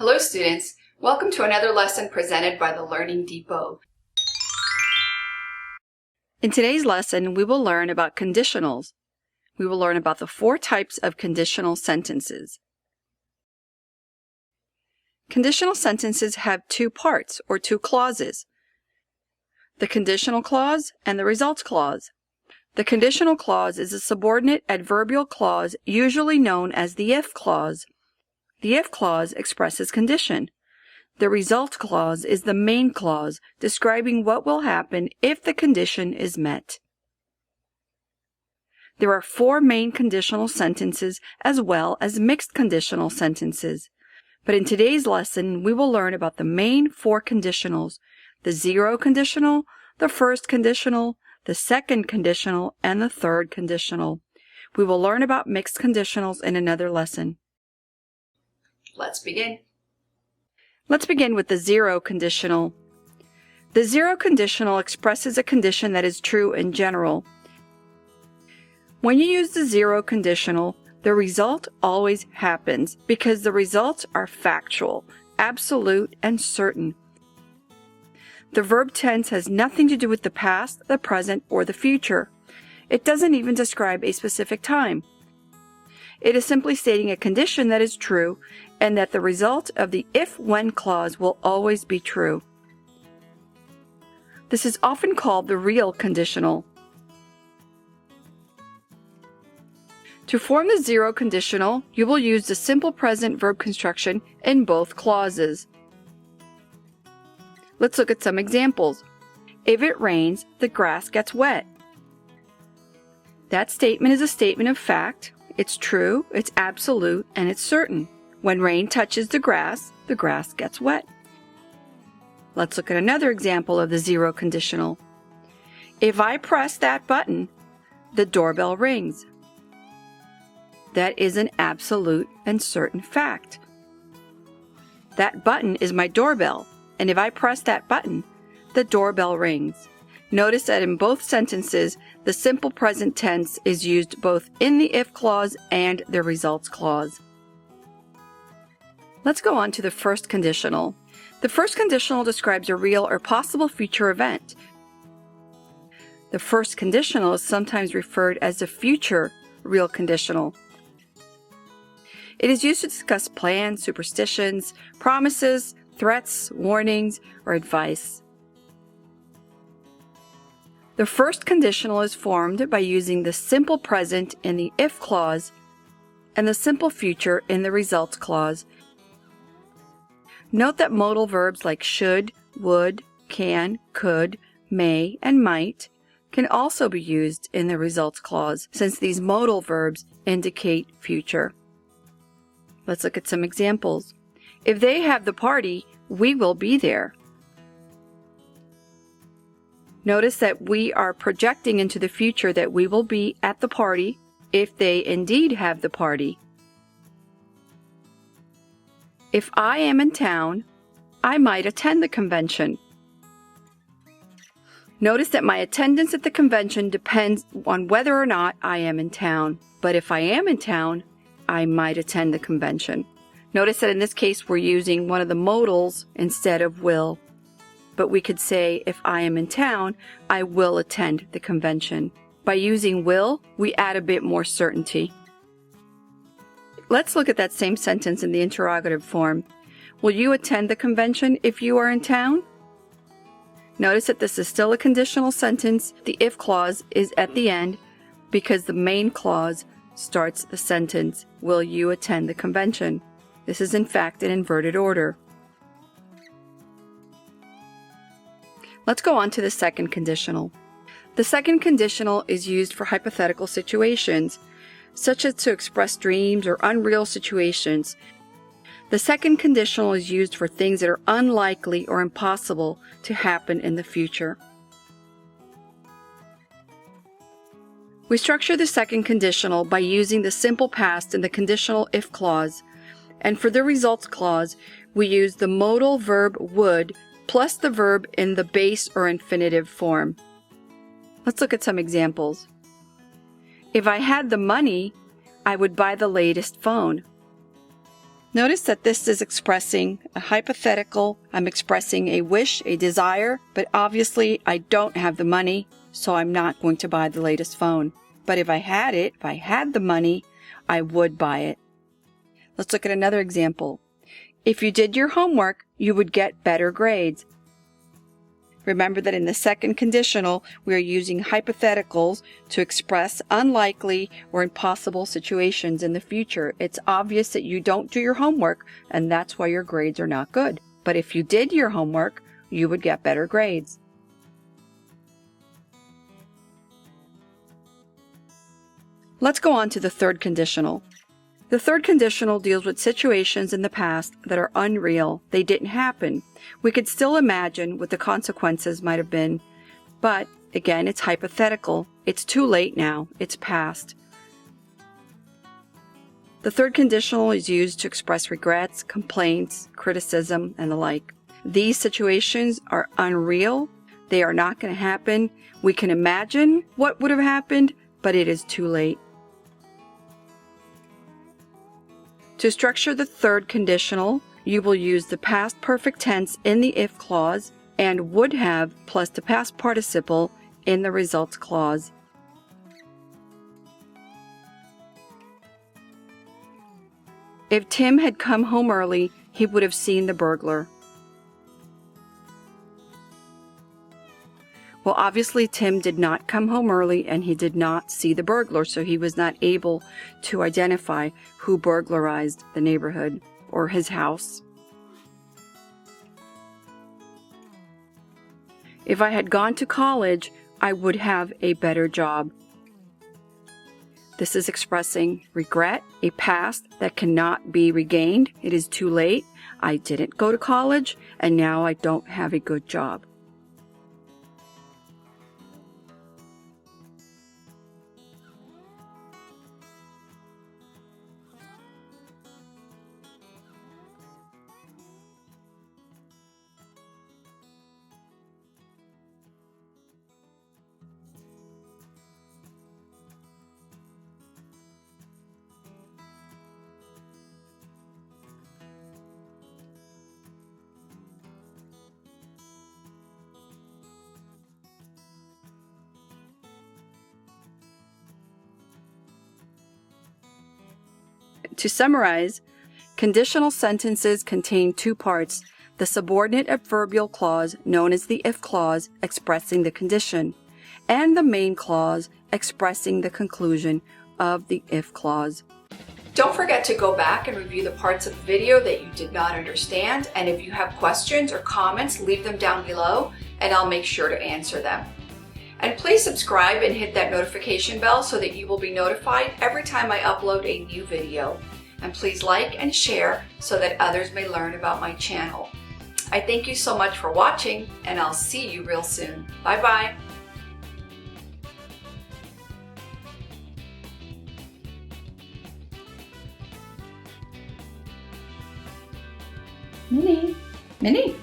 Hello students, welcome to another lesson presented by the Learning Depot. In today's lesson, we will learn about conditionals. We will learn about the 4 types of conditional sentences. Conditional sentences have 2 parts, or 2 clauses: the conditional clause and the results clause. The conditional clause is a subordinate adverbial clause usually known as the if clause. The if clause expresses condition. The result clause is the main clause describing what will happen if the condition is met. There are 4 main conditional sentences as well as mixed conditional sentences. But in today's lesson, we will learn about the main 4 conditionals: the zero conditional, the first conditional, the second conditional, and the third conditional. We will learn about mixed conditionals in another lesson. Let's begin. Let's begin with the zero conditional. The zero conditional expresses a condition that is true in general. When you use the zero conditional, the result always happens because the results are factual, absolute, and certain. The verb tense has nothing to do with the past, the present, or the future. It doesn't even describe a specific time. It is simply stating a condition that is true and that the result of the if-when clause will always be true. This is often called the real conditional. To form the zero conditional, you will use the simple present verb construction in both clauses. Let's look at some examples. If it rains, the grass gets wet. That statement is a statement of fact. It's true, it's absolute, and it's certain. When rain touches the grass gets wet. Let's look at another example of the zero conditional. If I press that button, the doorbell rings. That is an absolute and certain fact. That button is my doorbell, and if I press that button, the doorbell rings. Notice that in both sentences, the simple present tense is used both in the if clause and the results clause. Let's go on to the first conditional. The first conditional describes a real or possible future event. The first conditional is sometimes referred as the future real conditional. It is used to discuss plans, superstitions, promises, threats, warnings, or advice. The first conditional is formed by using the simple present in the if clause and the simple future in the results clause. Note that modal verbs like should, would, can, could, may, and might can also be used in the results clause, since these modal verbs indicate future. Let's look at some examples. If they have the party, we will be there. Notice that we are projecting into the future that we will be at the party if they indeed have the party. If I am in town, I might attend the convention. Notice that my attendance at the convention depends on whether or not I am in town. But if I am in town, I might attend the convention. Notice that in this case we're using one of the modals instead of will. But we could say, if I am in town, I will attend the convention. By using will, we add a bit more certainty. Let's look at that same sentence in the interrogative form. Will you attend the convention if you are in town? Notice that this is still a conditional sentence. The if clause is at the end because the main clause starts the sentence, will you attend the convention? This is in fact an inverted order. Let's go on to the second conditional. The second conditional is used for hypothetical situations, such as to express dreams or unreal situations. The second conditional is used for things that are unlikely or impossible to happen in the future. We structure the second conditional by using the simple past in the conditional if clause, and for the results clause, we use the modal verb would plus the verb in the base or infinitive form. Let's look at some examples. If I had the money, I would buy the latest phone. Notice that this is expressing a hypothetical. I'm expressing a wish, a desire, but obviously I don't have the money, so I'm not going to buy the latest phone. But if I had it, if I had the money, I would buy it. Let's look at another example. If you did your homework, you would get better grades. Remember that in the second conditional, we are using hypotheticals to express unlikely or impossible situations in the future. It's obvious that you don't do your homework, and that's why your grades are not good. But if you did your homework, you would get better grades. Let's go on to the third conditional. The third conditional deals with situations in the past that are unreal. They didn't happen. We could still imagine what the consequences might have been, but again, it's hypothetical. It's too late now. It's past. The third conditional is used to express regrets, complaints, criticism, and the like. These situations are unreal. They are not going to happen. We can imagine what would have happened, but it is too late. To structure the third conditional, you will use the past perfect tense in the if clause and would have plus the past participle in the results clause. If Tim had come home early, he would have seen the burglar. Well, obviously Tim did not come home early and he did not see the burglar, so he was not able to identify who burglarized the neighborhood or his house. If I had gone to college, I would have a better job. This is expressing regret, a past that cannot be regained. It is too late. I didn't go to college and now I don't have a good job. To summarize, conditional sentences contain two parts: the subordinate adverbial clause, known as the if clause, expressing the condition, and the main clause, expressing the conclusion of the if clause. Don't forget to go back and review the parts of the video that you did not understand, and if you have questions or comments, leave them down below, and I'll make sure to answer them. And please subscribe and hit that notification bell so that you will be notified every time I upload a new video. And please like and share so that others may learn about my channel. I thank you so much for watching, and I'll see you real soon. Bye-bye. Minnie.